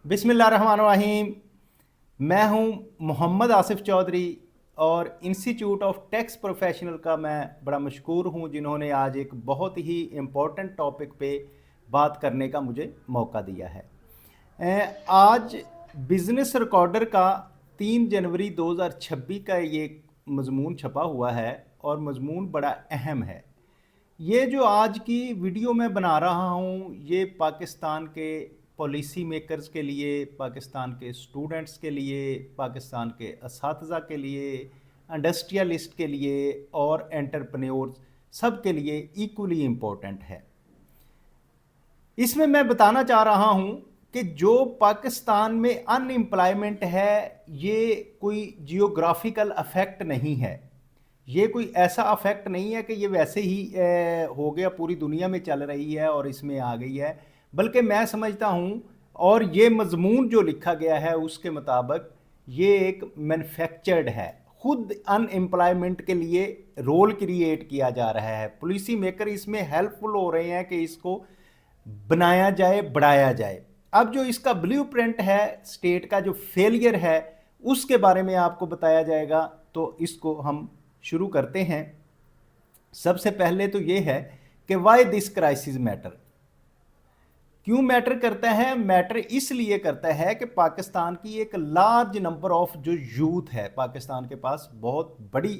बिस्मिल्लाहिर्रहमानिर्रहीम। मैं हूं मोहम्मद आसिफ चौधरी और इंस्टीट्यूट ऑफ टैक्स प्रोफेशनल का मैं बड़ा मशकूर हूं जिन्होंने आज एक बहुत ही इम्पोर्टेंट टॉपिक पे बात करने का मुझे मौका दिया है। आज बिज़नेस रिकॉर्डर का 3 जनवरी 2026 का ये मजमून छपा हुआ है और मजमून बड़ा अहम है। ये जो आज की वीडियो मैं बना रहा हूँ ये पाकिस्तान के पॉलिसी मेकर्स के लिए, पाकिस्तान के स्टूडेंट्स के लिए, पाकिस्तान के असातिज़ा के लिए, इंडस्ट्रियलिस्ट के लिए और एंटरप्रेन्योर्स सब के लिए इक्वली इम्पोर्टेंट है। इसमें मैं बताना चाह रहा हूँ कि जो पाकिस्तान में अनएम्प्लॉयमेंट है ये कोई जियोग्राफिकल अफेक्ट नहीं है, ये कोई ऐसा अफेक्ट नहीं है कि ये वैसे ही हो गया, पूरी दुनिया में चल रही है और इसमें आ गई है, बल्कि मैं समझता हूँ और ये मजमून जो लिखा गया है उसके मुताबिक ये एक मैन्युफैक्चर्ड है, खुद अनएम्प्लॉयमेंट के लिए रोल क्रिएट किया जा रहा है। पॉलिसी मेकर इसमें हेल्पफुल हो रहे हैं कि इसको बनाया जाए, बढ़ाया जाए। अब जो इसका ब्लूप्रिंट है, स्टेट का जो फेलियर है उसके बारे में आपको बताया जाएगा, तो इसको हम शुरू करते हैं। सबसे पहले तो ये है कि वाई दिस क्राइसिस मैटर, क्यों मैटर करता है। मैटर इसलिए करता है कि पाकिस्तान की एक लार्ज नंबर ऑफ जो यूथ है, पाकिस्तान के पास बहुत बड़ी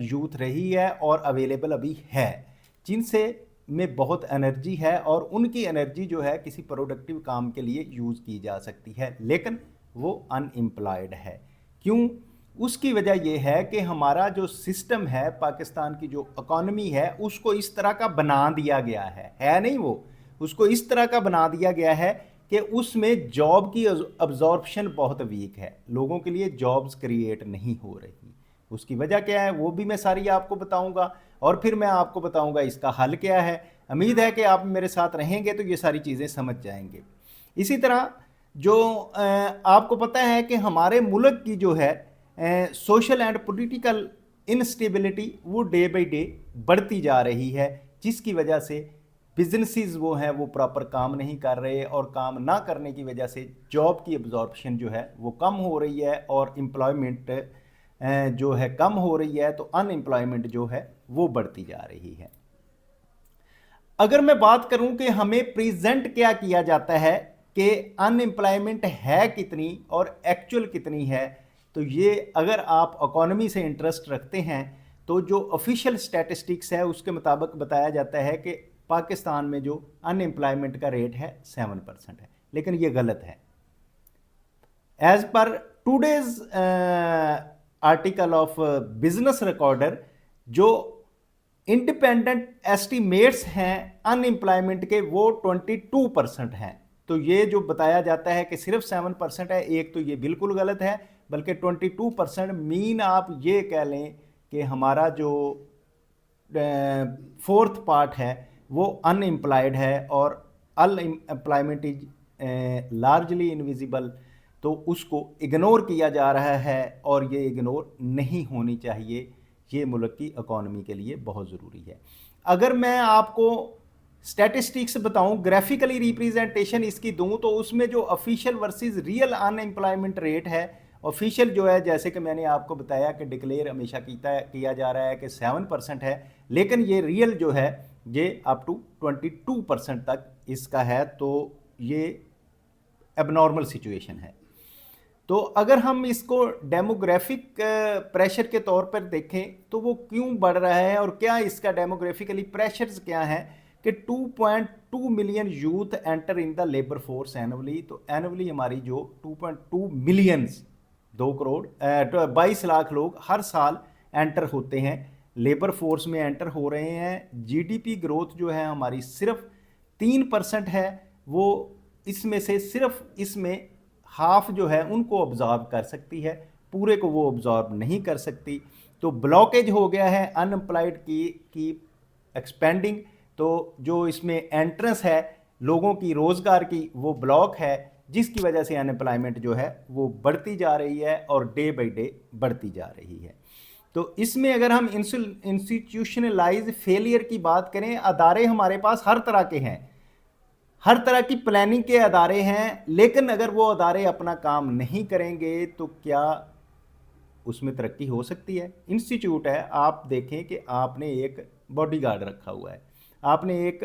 यूथ रही है और अवेलेबल अभी है, जिनसे में बहुत एनर्जी है और उनकी एनर्जी जो है किसी प्रोडक्टिव काम के लिए यूज़ की जा सकती है, लेकिन वो अनएम्प्लॉयड है। क्यों? उसकी वजह यह है कि हमारा जो सिस्टम है, पाकिस्तान की जो इकॉनमी है उसको इस तरह का बना दिया गया है नहीं, वो उसको इस तरह का बना दिया गया है कि उसमें जॉब की अब्जॉर्प्शन बहुत वीक है, लोगों के लिए जॉब्स क्रिएट नहीं हो रही। उसकी वजह क्या है वो भी मैं सारी आपको बताऊंगा और फिर मैं आपको बताऊंगा इसका हल क्या है। उम्मीद है कि आप मेरे साथ रहेंगे तो ये सारी चीज़ें समझ जाएंगे। इसी तरह जो आपको पता है कि हमारे मुल्क की जो है सोशल एंड पॉलिटिकल इनस्टेबिलिटी वो डे बाई डे बढ़ती जा रही है, जिसकी वजह से बिजनेसेस वो हैं वो प्रॉपर काम नहीं कर रहे और काम ना करने की वजह से जॉब की एब्जॉर्प्शन जो है वो कम हो रही है और एम्प्लॉयमेंट जो है कम हो रही है, तो अनएम्प्लॉयमेंट जो है वो बढ़ती जा रही है। अगर मैं बात करूं कि हमें प्रेजेंट क्या किया जाता है कि अनएम्प्लॉयमेंट है कितनी और एक्चुअल कितनी है, तो ये अगर आप इकोनॉमी से इंटरेस्ट रखते हैं तो जो ऑफिशियल स्टैटिस्टिक्स है उसके मुताबिक बताया जाता है कि पाकिस्तान में जो अनएम्प्लॉयमेंट का रेट है 7% है, लेकिन ये गलत है। As per today's article of Business Recorder जो इंडिपेंडेंट एस्टिमेट्स हैं अनएम्प्लॉयमेंट के वो 22% हैं। तो ये जो बताया जाता है कि सिर्फ 7% है, एक तो ये बिल्कुल गलत है, बल्कि 22% मीन आप ये कह लें कि हमारा जो फोर्थ पार्ट है वो अनएम्प्लॉयड है और अनएम्प्लॉयमेंट इज लार्जली इनविजिबल, तो उसको इग्नोर किया जा रहा है और ये इग्नोर नहीं होनी चाहिए, ये मुल्क की इकॉनमी के लिए बहुत ज़रूरी है। अगर मैं आपको स्टैटिस्टिक्स बताऊं, ग्राफिकली रिप्रेजेंटेशन इसकी दूं, तो उसमें जो official versus real unemployment rate है, ऑफिशियल जो है जैसे कि मैंने आपको बताया कि डिक्लेयर हमेशा किया जा रहा है कि 7% है, लेकिन ये रियल जो है ये अप टू 22% तक इसका है, तो ये एबनॉर्मल सिचुएशन है। तो अगर हम इसको डेमोग्राफिक प्रेशर के तौर पर देखें तो वो क्यों बढ़ रहा है और क्या इसका डेमोग्राफिकली प्रेशर्स क्या है कि 2.2 million youth enter in the labour force annually. तो एनुअली हमारी जो 2.2 मिलियंस 2 करोड़ 22 लाख लोग हर साल एंटर होते हैं, लेबर फोर्स में एंटर हो रहे हैं। जीडीपी ग्रोथ जो है हमारी सिर्फ 3% है, वो इसमें से सिर्फ इसमें हाफ जो है उनको ऑब्जॉर्व कर सकती है, पूरे को वो ऑब्जॉर्व नहीं कर सकती। तो ब्लॉकेज हो गया है अनएम्प्लॉयड की एक्सपेंडिंग, तो जो इसमें एंट्रेंस है लोगों की रोज़गार की वो ब्लॉक है, जिसकी वजह से अनएम्प्लॉयमेंट जो है वो बढ़ती जा रही है और डे बाई डे बढ़ती जा रही है। तो इसमें अगर हम इंस्टीट्यूशनलाइज फेलियर की बात करें, अदारे हमारे पास हर तरह के हैं, हर तरह की प्लानिंग के अदारे हैं, लेकिन अगर वो अदारे अपना काम नहीं करेंगे तो क्या उसमें तरक्की हो सकती है? इंस्टीट्यूट है, आप देखें कि आपने एक बॉडीगार्ड रखा हुआ है, आपने एक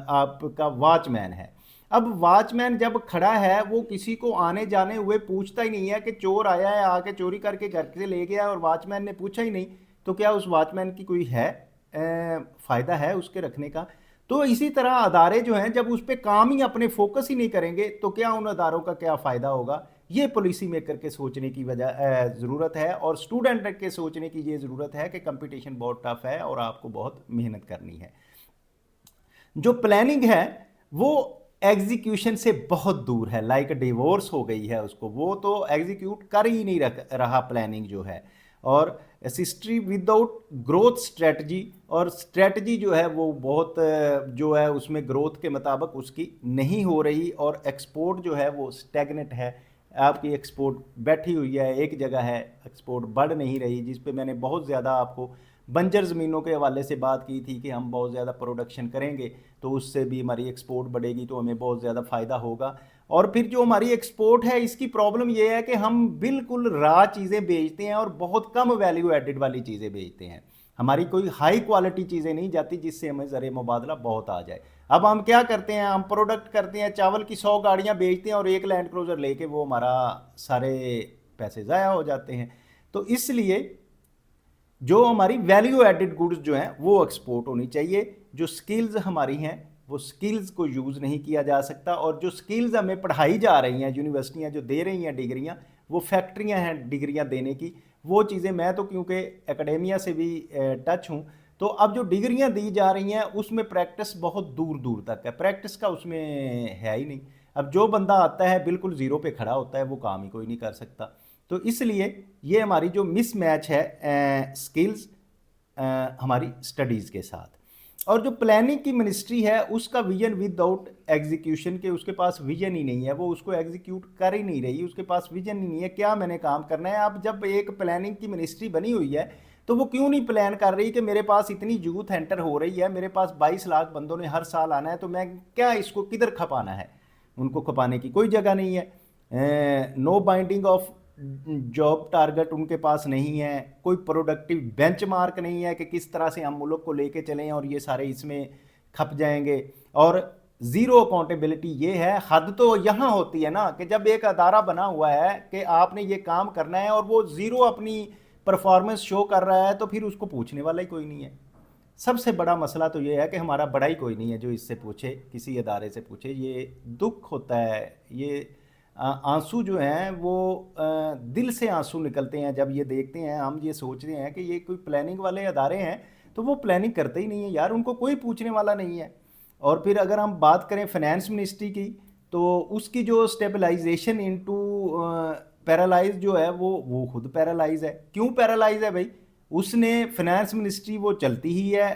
आपका वॉचमैन है। अब वॉचमैन जब खड़ा है वो किसी को आने जाने हुए पूछता ही नहीं है कि चोर आया है आके चोरी करके घर से ले गया और वॉचमैन ने पूछा ही नहीं, तो क्या उस वॉचमैन की कोई है फ़ायदा है उसके रखने का? तो इसी तरह अदारे जो हैं जब उस पर काम ही अपने फोकस ही नहीं करेंगे तो क्या उन अदारों का क्या फ़ायदा होगा? ये पॉलिसी मेकर के सोचने की वजह ज़रूरत है, और स्टूडेंट के सोचने की ये ज़रूरत है कि कंपटीशन बहुत टफ है और आपको बहुत मेहनत करनी है। जो प्लानिंग है वो एग्जीक्यूशन से बहुत दूर है, लाइक डिवोर्स हो गई है उसको, वो तो एग्जीक्यूट कर ही नहीं रहा प्लानिंग जो है। और असिस्ट्री विदाउट ग्रोथ स्ट्रेटजी, और स्ट्रेटजी जो है वो बहुत जो है उसमें ग्रोथ के मुताबिक उसकी नहीं हो रही, और एक्सपोर्ट जो है वो स्टैग्नेट है, आपकी एक्सपोर्ट बैठी हुई है एक जगह है, एक्सपोर्ट बढ़ नहीं रही, जिस पे मैंने बहुत ज़्यादा आपको बंजर ज़मीनों के हवाले से बात की थी कि हम बहुत ज़्यादा प्रोडक्शन करेंगे तो उससे भी हमारी एक्सपोर्ट बढ़ेगी तो हमें बहुत ज़्यादा फ़ायदा होगा। और फिर जो हमारी एक्सपोर्ट है इसकी प्रॉब्लम ये है कि हम बिल्कुल रॉ चीज़ें बेचते हैं और बहुत कम वैल्यू एडिड वाली चीज़ें बेचते हैं, हमारी कोई हाई क्वालिटी चीज़ें नहीं जाती जिससे हमें ज़र मुबादला बहुत आ जाए। अब हम क्या करते हैं, हम प्रोडक्ट करते हैं, चावल की 100 गाड़ियाँ बेचते हैं और एक लैंड क्रूज़र लेके वो हमारा सारे पैसे ज़ाया हो जाते हैं। तो इसलिए जो हमारी वैल्यू एडिड गुड्स जो हैं वो एक्सपोर्ट होनी चाहिए। जो स्किल्स हमारी हैं वो स्किल्स को यूज़ नहीं किया जा सकता, और जो स्किल्स हमें पढ़ाई जा रही हैं, यूनिवर्सिटियां जो दे रही हैं डिग्रियां, वो फैक्ट्रियां हैं डिग्रियां देने की, वो चीज़ें, मैं तो क्योंकि एकेडेमिया से भी टच हूँ, तो अब जो डिग्रियां दी जा रही हैं उसमें प्रैक्टिस बहुत दूर दूर तक है, प्रैक्टिस का उसमें है ही नहीं। अब जो बंदा आता है बिल्कुल ज़ीरो पे खड़ा होता है, वो काम ही कोई नहीं कर सकता। तो इसलिए ये हमारी जो मिसमैच है स्किल्स हमारी स्टडीज़ के साथ। और जो प्लानिंग की मिनिस्ट्री है उसका विजन विदाउट एग्जीक्यूशन के, उसके पास विजन ही नहीं है, वो उसको एग्जीक्यूट कर ही नहीं रही, उसके पास विजन ही नहीं है क्या मैंने काम करना है। अब जब एक प्लानिंग की मिनिस्ट्री बनी हुई है तो वो क्यों नहीं प्लान कर रही कि मेरे पास इतनी यूथ एंटर हो रही है, मेरे पास 22 लाख बंदों ने हर साल आना है, तो मैं क्या इसको किधर खपाना है? उनको खपाने की कोई जगह नहीं है। No binding of job target उनके पास नहीं है, कोई प्रोडक्टिव बेंचमार्क नहीं है कि किस तरह से हम मुल्क को लेके चलें और ये सारे इसमें खप जाएंगे। और ज़ीरो अकाउंटेबिलिटी ये है, हद तो यहाँ होती है ना कि जब एक अदारा बना हुआ है कि आपने ये काम करना है और वो ज़ीरो अपनी परफॉर्मेंस शो कर रहा है, तो फिर उसको पूछने वाला ही कोई नहीं है। सबसे बड़ा मसला तो ये है कि हमारा बड़ा ही कोई नहीं है जो इससे पूछे, किसी अदारे से पूछे। ये दुख होता है, ये आंसू जो हैं वो दिल से आंसू निकलते हैं जब ये देखते हैं, हम ये सोचते हैं कि ये कोई प्लानिंग वाले अदारे हैं तो वो प्लानिंग करते ही नहीं है यार, उनको कोई पूछने वाला नहीं है। और फिर अगर हम बात करें फाइनेंस मिनिस्ट्री की, तो उसकी जो स्टेबलाइजेशन इनटू पैरालाइज जो है वो खुद पैरालाइज है। क्यों पैरालाइज है भाई? उसने फाइनेंस मिनिस्ट्री वो चलती ही है,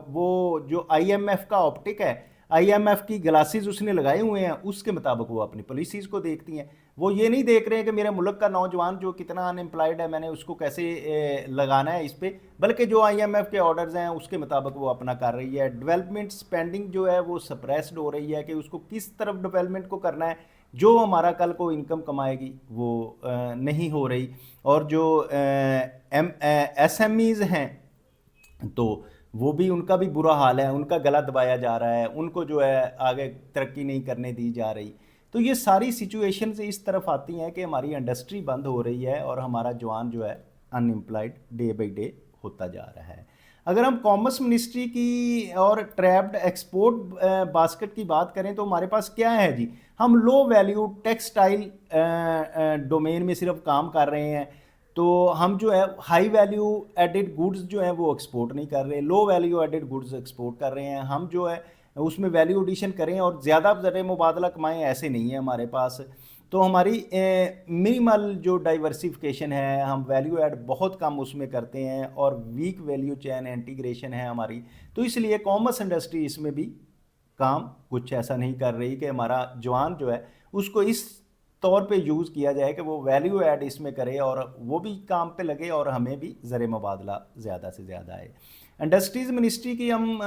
वो जो आईएमएफ का ऑप्टिक है, आईएमएफ की ग्लासेस उसने लगाए हुए हैं, उसके मुताबिक वो अपनी पॉलिसीज़ को देखती हैं। वो ये नहीं देख रहे हैं कि मेरे मुल्क का नौजवान जो कितना अनएम्प्लॉयड है, मैंने उसको कैसे लगाना है इस पर, बल्कि जो आईएमएफ के ऑर्डर्स हैं उसके मुताबिक वो अपना कर रही है। डेवलपमेंट स्पेंडिंग जो है वो सप्रेस्ड हो रही है कि उसको किस तरफ डेवलपमेंट को करना है, जो हमारा कल को इनकम कमाएगी वो नहीं हो रही। और जो एसएमईज हैं तो वो भी, उनका भी बुरा हाल है, उनका गला दबाया जा रहा है, उनको जो है आगे तरक्की नहीं करने दी जा रही। तो ये सारी सिचुएशन से इस तरफ आती हैं कि हमारी इंडस्ट्री बंद हो रही है और हमारा जवान जो है अनएम्प्लॉयड डे बाई डे होता जा रहा है। अगर हम कॉमर्स मिनिस्ट्री की और ट्रैप्ड एक्सपोर्ट बास्केट की बात करें तो हमारे पास क्या है जी, हम लो वैल्यू टेक्सटाइल डोमेन में सिर्फ काम कर रहे हैं, तो हम जो है हाई वैल्यू एडिड गुड्स जो है वो एक्सपोर्ट नहीं कर रहे, low value added goods export कर रहे हैं। हम जो है उसमें वैल्यू एडिशन करें और ज़्यादा ज़र मुबादला कमाएं, ऐसे नहीं है हमारे पास। तो हमारी मिनिमल जो डाइवर्सिफिकेशन है, हम वैल्यू ऐड बहुत कम उसमें करते हैं और वीक वैल्यू चेन इंटीग्रेशन है हमारी। तो इसलिए कॉमर्स इंडस्ट्री इसमें भी काम कुछ ऐसा नहीं कर रही कि हमारा जवान जो है उसको इस तौर पे यूज़ किया जाए कि वो वैल्यू ऐड इसमें करे और वो भी काम पे लगे और हमें भी ज़र मुबादला ज़्यादा से ज़्यादा आए। इंडस्ट्रीज़ मिनिस्ट्री की हम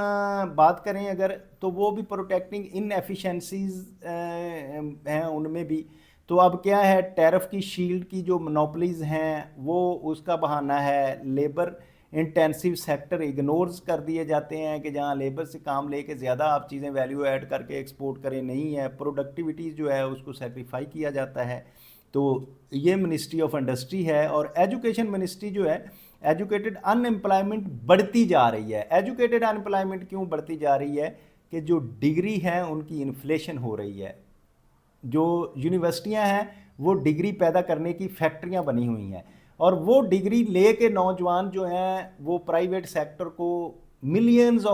बात करें अगर, तो वो भी प्रोटेक्टिंग इन एफिशिएंसीज हैं उनमें भी। तो अब क्या है, टैरिफ की शील्ड की जो मोनोपलीज हैं वो उसका बहाना है, लेबर इंटेंसिव सेक्टर इग्नोर्स कर दिए जाते हैं कि जहाँ लेबर से काम लेके ज़्यादा आप चीज़ें वैल्यू ऐड करके एक्सपोर्ट करें, नहीं है, प्रोडक्टिविटी जो है उसको सेक्रीफाई किया जाता है। तो ये मिनिस्ट्री ऑफ इंडस्ट्री है। और एजुकेशन मिनिस्ट्री जो है, एजुकेटेड अनएम्प्लॉयमेंट बढ़ती जा रही है। एजुकेटेड अनएम्प्लॉयमेंट क्यों बढ़ती जा रही है कि जो डिग्री है उनकी इन्फ्लेशन हो रही है। जो यूनिवर्सिटियां हैं वो डिग्री पैदा करने की फैक्ट्रियां बनी हुई हैं, और वो डिग्री ले के नौजवान जो हैं वो प्राइवेट सेक्टर को मिलियंस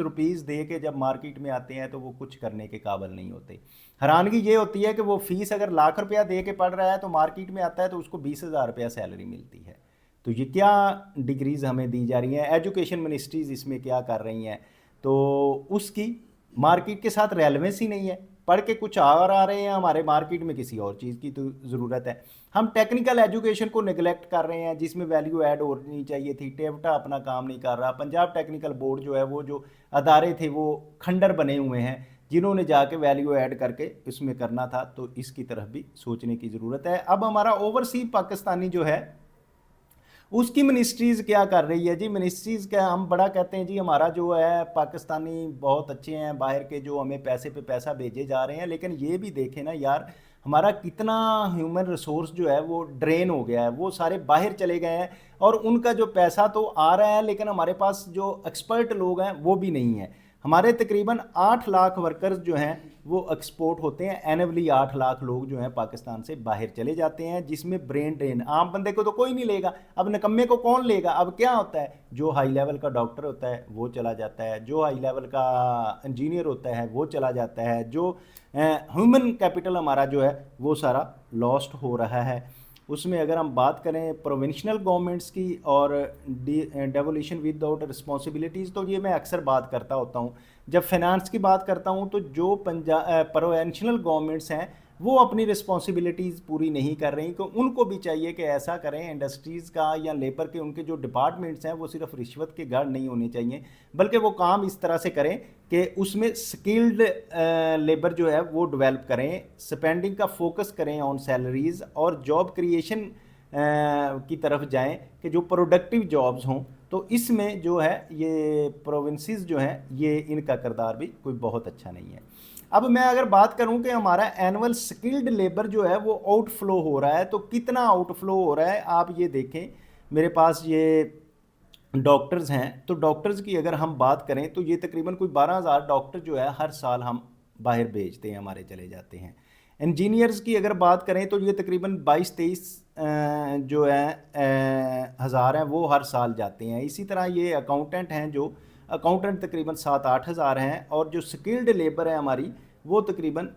रुपीस दे के जब मार्केट में आते हैं तो वो कुछ करने के काबिल नहीं होते। हैरानगी ये होती है कि वो फीस अगर लाख रुपया दे के पढ़ रहा है तो मार्केट में आता है तो उसको 20,000 रुपया सैलरी मिलती है। तो ये क्या डिग्रीज हमें दी जा रही हैं, एजुकेशन मिनिस्ट्रीज इसमें क्या कर रही हैं, तो उसकी मार्केट के साथ रेलेवेंस ही नहीं है। पढ़ के कुछ और आ रहे हैं, हमारे मार्केट में किसी और चीज़ की तो ज़रूरत है। हम टेक्निकल एजुकेशन को निगलेक्ट कर रहे हैं जिसमें वैल्यू ऐड होनी चाहिए थी। टेवटा अपना काम नहीं कर रहा। पंजाब टेक्निकल बोर्ड जो है, वो जो अदारे थे वो खंडर बने हुए हैं जिन्होंने जाके वैल्यू ऐड करके इसमें करना था। तो इसकी तरफ भी सोचने की ज़रूरत है। अब हमारा ओवरसीज पाकिस्तानी जो है उसकी मिनिस्ट्रीज़ क्या कर रही है जी। मिनिस्ट्रीज़ क्या, हम बड़ा कहते हैं जी हमारा जो है पाकिस्तानी बहुत अच्छे हैं, बाहर के जो हमें पैसे पे पैसा भेजे जा रहे हैं, लेकिन ये भी देखें ना यार, हमारा कितना ह्यूमन रिसोर्स जो है वो ड्रेन हो गया है, वो सारे बाहर चले गए हैं। और उनका जो पैसा तो आ रहा है लेकिन हमारे पास जो एक्सपर्ट लोग हैं वो भी नहीं है। हमारे तकरीबन 8 लाख वर्कर्स जो हैं वो एक्सपोर्ट होते हैं एनुअली। 8 लाख लोग जो हैं पाकिस्तान से बाहर चले जाते हैं, जिसमें ब्रेन ड्रेन, आम बंदे को तो कोई नहीं लेगा, अब निकम्मे को कौन लेगा। अब क्या होता है, जो हाई लेवल का डॉक्टर होता है वो चला जाता है, जो हाई लेवल का इंजीनियर होता है वो चला जाता है, जो ह्यूमन कैपिटल हमारा जो है वो सारा लॉस्ट हो रहा है। उसमें अगर हम बात करें प्रोविंशनल गवर्नमेंट्स की और डेवोल्यूशन विदाउट रिस्पॉन्सिबिलिटीज़, तो ये मैं अक्सर बात करता होता हूँ जब फाइनेंस की बात करता हूँ। तो जो प्रोविंशनल गवर्नमेंट्स हैं वो अपनी रिस्पॉन्सिबिलिटीज़ पूरी नहीं कर रही, तो उनको भी चाहिए कि ऐसा करें। इंडस्ट्रीज़ का या लेबर के उनके जो डिपार्टमेंट्स हैं वो सिर्फ रिश्वत के गढ़ नहीं होने चाहिए, बल्कि वो काम इस तरह से करें कि उसमें स्किल्ड लेबर जो है वो डेवलप करें, स्पेंडिंग का फोकस करें ऑन सैलरीज़, और जॉब क्रिएशन की तरफ जाएं कि जो प्रोडक्टिव जॉब्स हों। तो इसमें जो है ये प्रोविंसेस जो हैं ये इनका किरदार भी कोई बहुत अच्छा नहीं है। अब मैं अगर बात करूं कि हमारा एनुअल स्किल्ड लेबर जो है वो आउटफ्लो हो रहा है, तो कितना आउटफ्लो हो रहा है आप ये देखें। मेरे पास ये डॉक्टर्स हैं, तो डॉक्टर्स की अगर हम बात करें तो ये तकरीबन कोई 12,000 डॉक्टर जो है हर साल हम बाहर भेजते हैं, हमारे चले जाते हैं। इंजीनियर्स की अगर बात करें तो ये तकरीबन 22-23 जो है हज़ार हैं वो हर साल जाते हैं। इसी तरह ये अकाउंटेंट हैं, जो अकाउंटेंट तकरीबन 7-8 हज़ार हैं, और जो स्किल्ड लेबर है हमारी वो तकरीबन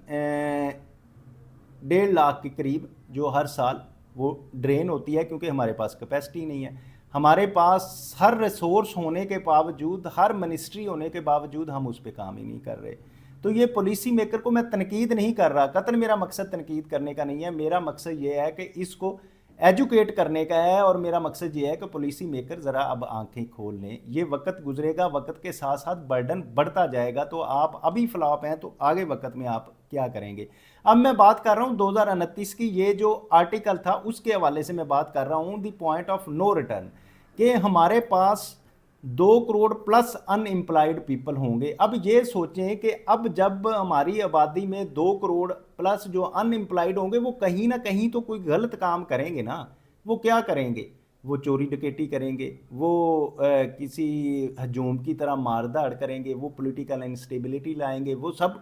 1.5 लाख के करीब जो हर साल वो ड्रेन होती है, क्योंकि हमारे पास कैपेसिटी नहीं है। हमारे पास हर रिसोर्स होने के बावजूद, हर मिनिस्ट्री होने के बावजूद हम उस पर काम ही नहीं कर रहे। तो ये पॉलिसी मेकर को मैं तनकीद नहीं कर रहा, कतन मेरा मकसद तनकीद करने का नहीं है। मेरा मकसद ये है कि इसको एजुकेट करने का है, और मेरा मकसद ये है कि पॉलिसी मेकर ज़रा अब आंखें खोल लें। ये वक्त गुजरेगा, वक्त के साथ साथ बर्डन बढ़ता जाएगा। तो आप अभी फ्लॉप हैं तो आगे वक्त में आप क्या करेंगे। अब मैं बात कर रहा हूँ 2029 की, ये जो आर्टिकल था उसके हवाले से मैं बात कर रहा हूँ, the point of no return, कि हमारे पास 2 करोड़ प्लस अनएम्प्लॉयड पीपल होंगे। अब ये सोचें कि अब जब हमारी आबादी में 2 करोड़ प्लस जो अनएम्प्लॉयड होंगे, वो कहीं ना कहीं तो कोई गलत काम करेंगे ना। वो क्या करेंगे, वो चोरी डकैती करेंगे, वो किसी हजूम की तरह मारधाड़ करेंगे, वो पॉलिटिकल इंस्टेबिलिटी लाएंगे, वो सब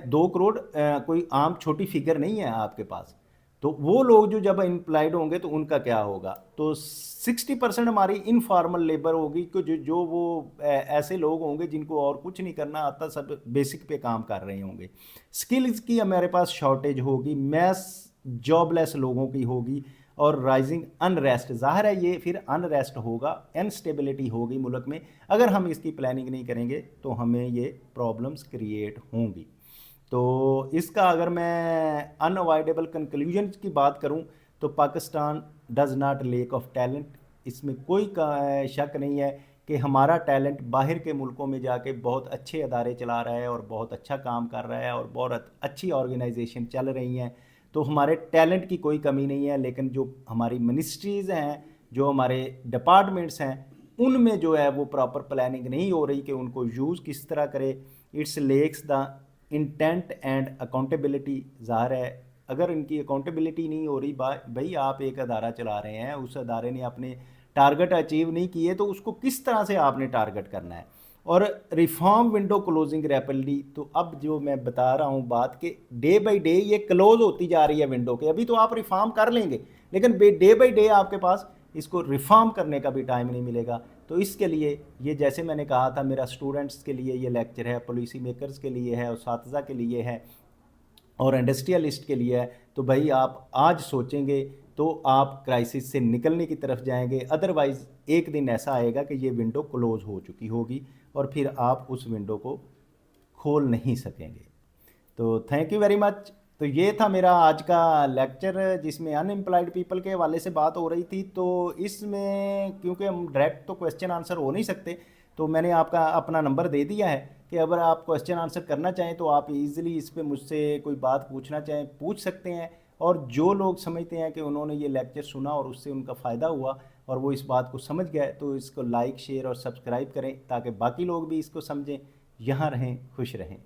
2 करोड़ कोई आम छोटी फिगर नहीं है आपके पास। तो वो लोग जो जब एम्प्लॉयड होंगे तो उनका क्या होगा। तो 60% हमारी इनफॉर्मल लेबर होगी, कि जो वो ऐसे लोग होंगे जिनको और कुछ नहीं करना आता, सब बेसिक पे काम कर रहे होंगे। स्किल्स की हमारे पास शॉर्टेज होगी, मैस जॉबलेस लोगों की होगी, और राइजिंग अनरेस्ट, ज़ाहिर है ये फिर अनरेस्ट होगा, इनस्टेबिलिटी होगी मुल्क में। अगर हम इसकी प्लानिंग नहीं करेंगे तो हमें ये प्रॉब्लम्स क्रिएट होंगी। तो इसका अगर मैं अनअवॉइडेबल कंक्लूजन की बात करूं तो Pakistan does not lack of talent, इसमें कोई शक नहीं है कि हमारा टैलेंट बाहर के मुल्कों में जाके बहुत अच्छे अदारे चला रहा है और बहुत अच्छा काम कर रहा है और बहुत अच्छी ऑर्गेनाइजेशन चल रही हैं। तो हमारे टैलेंट की कोई कमी नहीं है, लेकिन जो हमारी मिनिस्ट्रीज़ हैं, जो हमारे डिपार्टमेंट्स हैं, उनमें जो है वो प्रॉपर प्लानिंग नहीं हो रही कि उनको यूज़ किस तरह करे। It's lacks the intent and accountability. ज़ाहिर है अगर इनकी अकाउंटेबिलिटी नहीं हो रही, भाई आप एक अदारा चला रहे हैं, उस अदारे ने अपने टारगेट अचीव नहीं किए तो उसको किस तरह से आपने टारगेट करना है। और रिफॉर्म विंडो क्लोजिंग रैपिडली, तो अब जो मैं बता रहा हूँ बात कि डे बाई डे ये क्लोज होती जा रही है विंडो के। अभी तो आप रिफॉर्म कर लेंगे, लेकिन डे बाई डे आपके पास इसको रिफॉर्म करने का भी टाइम नहीं मिलेगा। तो इसके लिए ये, जैसे मैंने कहा था, मेरा स्टूडेंट्स के लिए ये लेक्चर है, पॉलिसी मेकर्स के लिए है, उस्ताज़ा के लिए है और इंडस्ट्रियलिस्ट के लिए है। तो भाई आप आज सोचेंगे तो आप क्राइसिस से निकलने की तरफ जाएंगे, अदरवाइज़ एक दिन ऐसा आएगा कि ये विंडो क्लोज हो चुकी होगी और फिर आप उस विंडो को खोल नहीं सकेंगे। तो थैंक यू वेरी मच। तो ये था मेरा आज का लेक्चर जिसमें अनएम्प्लॉयड पीपल के हवाले से बात हो रही थी। तो इसमें क्योंकि हम डायरेक्ट तो क्वेश्चन आंसर हो नहीं सकते, तो मैंने आपका अपना नंबर दे दिया है कि अगर आप क्वेश्चन आंसर करना चाहें तो आप इजीली इस पे मुझसे कोई बात पूछना चाहें पूछ सकते हैं। और जो लोग समझते हैं कि उन्होंने ये लेक्चर सुना और उससे उनका फ़ायदा हुआ और वो इस बात को समझ गए, तो इसको लाइक शेयर और सब्सक्राइब करें ताकि बाकी लोग भी इसको समझें। यहाँ रहें, खुश रहें।